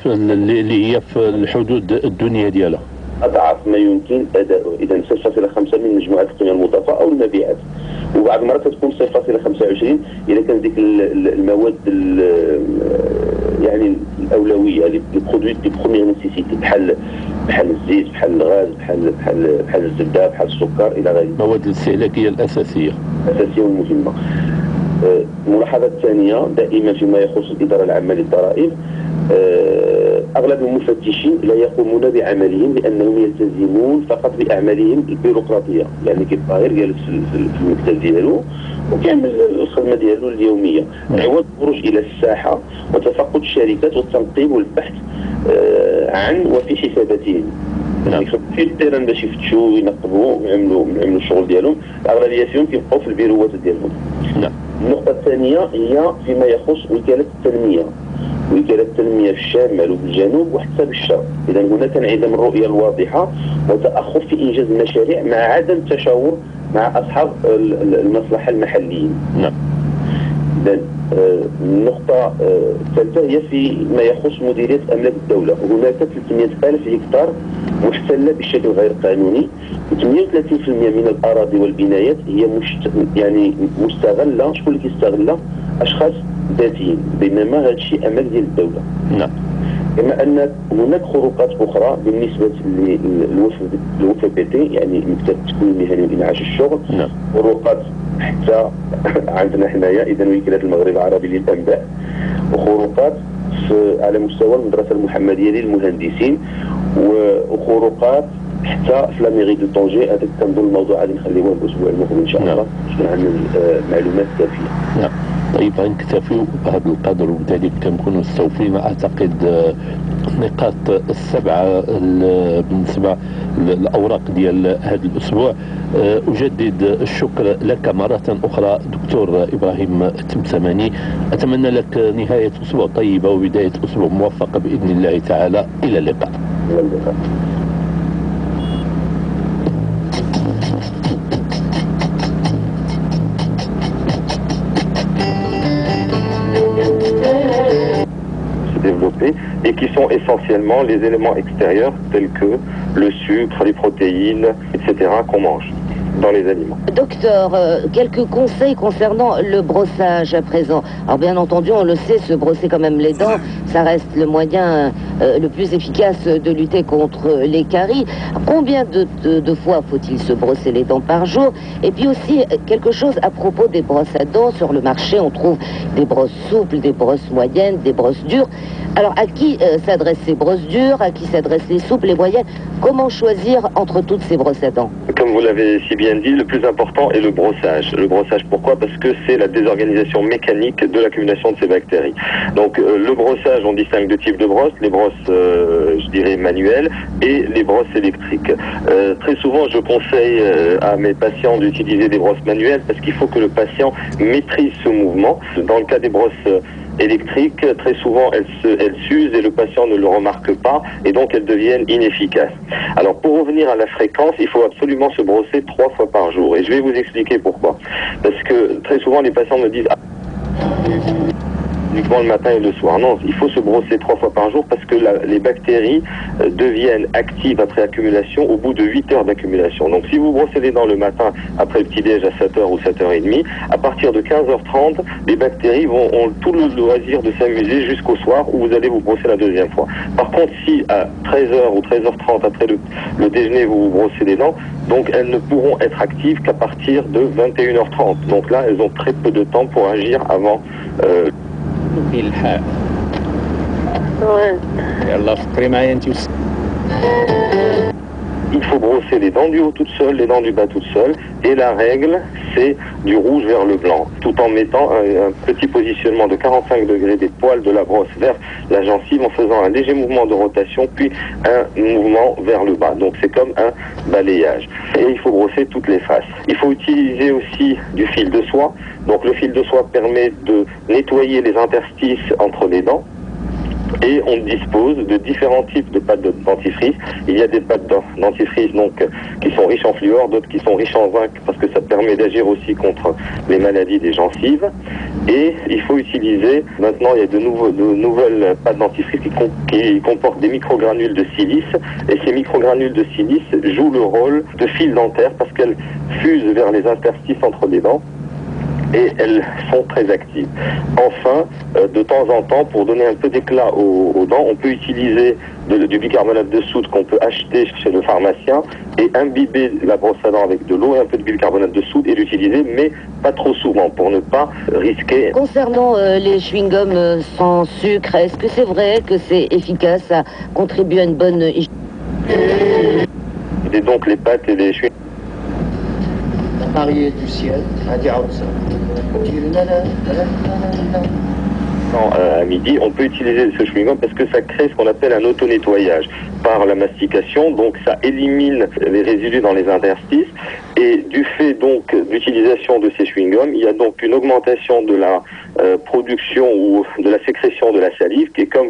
اللي هي في الحدود الدنيا ديالها اضعف ما يمكن اداؤه. اذا 0.5 من مجموعه القيمه المضافه او المبيعات، وبعض المرات تكون 0.25 اذا كان ديك المواد يعني الاولويه، لي برودوي دي بروميير نيسيسيتي، بحال الزيت، بحال الغاز، بحال الزبده، بحال السكر الى غيره، المواد الاستهلاكيه الاساسيه والمهمه. الملاحظه الثانيه دائما فيما يخص الاداره العامه للضرائب، اغلب المفتشين لا يقومون بعملهم لانهم يلتزمون فقط باعمالهم البيروقراطيه، يعني كيبقى غير جالس في المكتب ديالو وكيعمل الخدمه ديالو اليوميه، عوض الخروج الى الساحه وتفقد الشركات والتنقيب والبحث عن وفي حساباتهم. يعني في التيران باش يفتشوا وينقبوا ويعملوا الشغل ديالهم، الاغلبيه فيهم كيبقاو في البيروات ديالهم. نعم. النقطه الثانيه هي فيما يخص وكاله التنميه. وكالة التنمية في الشمال وفي الجنوب وحتى بالشرق، إذا هناك انعدام الرؤية الواضحة وتأخر في إنجاز المشاريع مع عدم التشاور مع أصحاب المصلحة المحليين. نعم. إذا النقطة الثالثة هي فيما يخص مديرية أملاك الدولة، هناك 300,000 هكتار محتلة بشكل غير قانوني، و38% من الأراضي والبنايات هي يعني مستغلة. شكون اللي كيستغلها؟ أشخاص ذاتيين، بينما هذا الشيء امل ديال الدوله. نعم. كما ان هناك خروقات اخرى بالنسبه للوف بي تي، يعني مكتب التكوين المهني وانعاش الشغل. نعم. خروقات حتى عندنا حنايا اذا وكاله المغرب العربي للانباء، وخروقات على مستوى المدرسه المحمديه للمهندسين، وخروقات حتى في لاميغي دو طونجي. هذاك كنظن الموضوع غادي نخليوه الاسبوع المقبل ان شاء الله، باش عندنا معلومات كافيه. نعم. طيب غنكتفيو بهذا القدر، وبذلك كنكونوا استوفينا اعتقد النقاط السبعه بالنسبه للاوراق ديال هذا الاسبوع. اجدد الشكر لك مره اخرى دكتور ابراهيم التمتماني، اتمنى لك نهايه اسبوع طيبه وبدايه اسبوع موفقه باذن الله تعالى. الى اللقاء. الى اللقاء. développés et qui sont essentiellement les éléments extérieurs tels que le sucre, les protéines, etc. qu'on mange dans les aliments. Docteur, quelques conseils concernant le brossage à présent. Alors bien entendu, on le sait, se brosser quand même les dents, ça reste le moyen le plus efficace de lutter contre les caries. Combien de fois faut-il se brosser les dents par jour? Et puis aussi, quelque chose à propos des brosses à dents. Sur le marché, on trouve des brosses souples, des brosses moyennes, des brosses dures. Alors, à qui s'adressent ces brosses dures? À qui s'adressent les souples, les moyennes? Comment choisir entre toutes ces brosses à dents? Comme vous l'avez si bien dit, le plus important est le brossage. Le brossage, pourquoi? Parce que c'est la désorganisation mécanique de l'accumulation de ces bactéries. Donc, le brossage, on distingue deux types de brosses. Les brosses, je dirais, manuelles et les brosses électriques. Très souvent, je conseille à mes patients d'utiliser des brosses manuelles parce qu'il faut que le patient maîtrise ce mouvement. Dans le cas des brosses électriques, très souvent elles s'usent et le patient ne le remarque pas et donc elles deviennent inefficaces. Alors pour revenir à la fréquence, il faut absolument se brosser 3 fois par jour et je vais vous expliquer pourquoi. Parce que très souvent les patients me disent uniquement le matin et le soir. Non, il faut se brosser 3 fois par jour parce que les bactéries deviennent actives après accumulation au bout de 8 heures d'accumulation. Donc si vous brossez les dents le matin après le petit-déj à 7h ou 7h30, à partir de 15h30, les bactéries ont tout le loisir de s'amuser jusqu'au soir où vous allez vous brosser la deuxième fois. Par contre, si à 13h ou 13h30 après le déjeuner vous vous brossez les dents, donc elles ne pourront être actives qu'à partir de 21h30. Donc là, elles ont très peu de temps pour agir avant بالحاء يلا فكري معايا انت. Il faut brosser les dents du haut toutes seules, les dents du bas toutes seules. Et la règle, c'est du rouge vers le blanc, tout en mettant un petit positionnement de 45 degrés des poils de la brosse vers la gencive en faisant un léger mouvement de rotation, puis un mouvement vers le bas. Donc c'est comme un balayage. Et il faut brosser toutes les faces. Il faut utiliser aussi du fil de soie. Donc le fil de soie permet de nettoyer les interstices entre les dents. Et on dispose de différents types de pâtes de dentifrice. Il y a des pâtes de dentifrice donc, qui sont riches en fluor, d'autres qui sont riches en zinc parce que ça permet d'agir aussi contre les maladies des gencives. Et il faut utiliser, maintenant il y a de nouvelles pâtes dentifrice qui comportent des microgranules de silice. Et ces microgranules de silice jouent le rôle de fil dentaire parce qu'elles fusent vers les interstices entre les dents. Et elles sont très actives. Enfin, de temps en temps, pour donner un peu d'éclat aux dents, on peut utiliser du bicarbonate de soude qu'on peut acheter chez le pharmacien et imbiber la brosse à dents avec de l'eau et un peu de bicarbonate de soude et l'utiliser, mais pas trop souvent pour ne pas risquer. Concernant les chewing-gums sans sucre, est-ce que c'est vrai que c'est efficace, ça contribue à une bonne hygiène? Et donc les pâtes et les chewing-gums. Marié du ciel, à Diaouza. À midi, on peut utiliser ce chewing-gum parce que ça crée ce qu'on appelle un auto-nettoyage par la mastication, donc ça élimine les résidus dans les interstices et du fait donc d'utilisation de ces chewing-gums, il y a donc une augmentation de la production ou de la sécrétion de la salive qui est comme vous